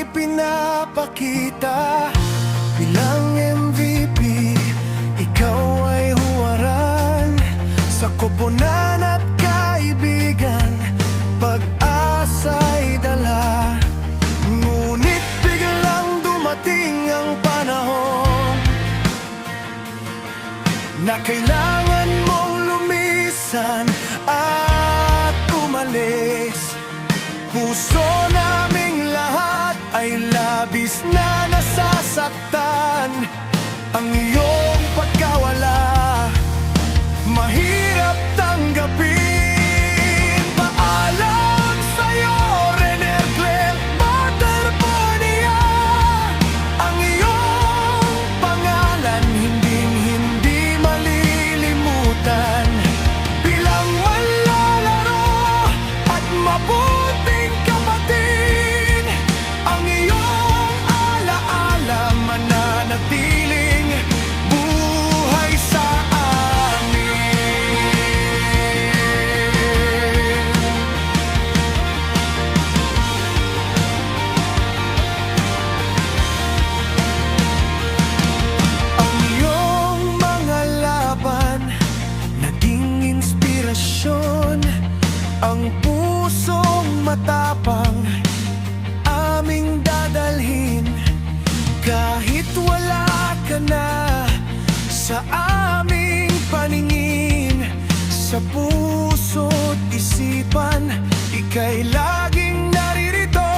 ipinapakita. Bilang MVP, ikaw ay huwaran sa koponan at kaibigan. Pag-asa'y dala, ngunit biglang dumating ang panahon na kailangan mong lumisan at umalis. Puso naming lahat ay labis na nasasaktan. Ang iyong pagkawala, mahirap tanggapin. Paalam sa'yo, Rene Clem Materponia. Ang iyong pangalan hindi malilimutan. Bilang manlalaro at mabuting kapatid, ang iyong alaala mananatiling buhay sa amin. Ang iyong mga laban naging inspirasyon. Ang pusong matapang aming dadalhin. Kahit wala ka na sa aming paningin, sa puso't isipan, ika'y laging naririto.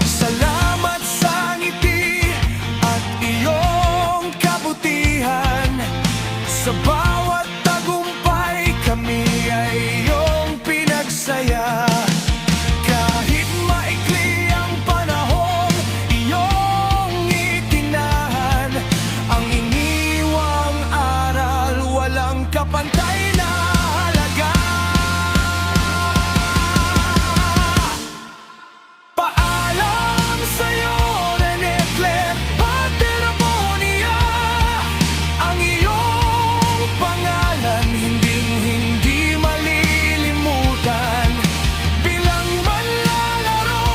Salamat sa ngiti at iyong kabutihan. Sa bawat tagumpay, kami ay iyong pinagsaya. Kahit maikli ang panahon, iyong itinahan. Ang iniwang aral, walang kapantay na halaga. Paalam sa'yo, Rene Clem Materponia. Ang iyong pangalan hindi malilimutan. Bilang manlalaro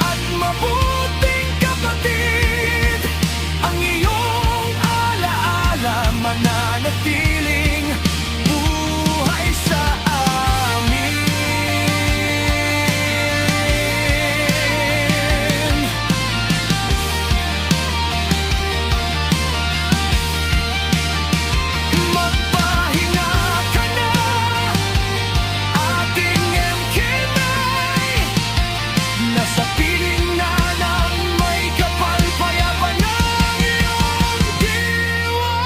at mabuting kapatid, ang iyong alaala mananatiling buhay sa amin. Magpahinga ka na, ating MKMay. Nasa piling na ng may kapal-payapan ng iyong diwa.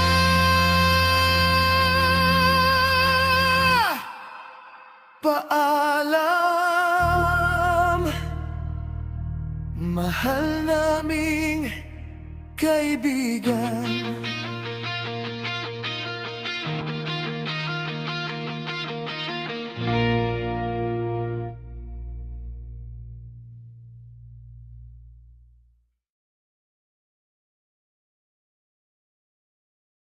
Paalam, mahal naming kaibigan.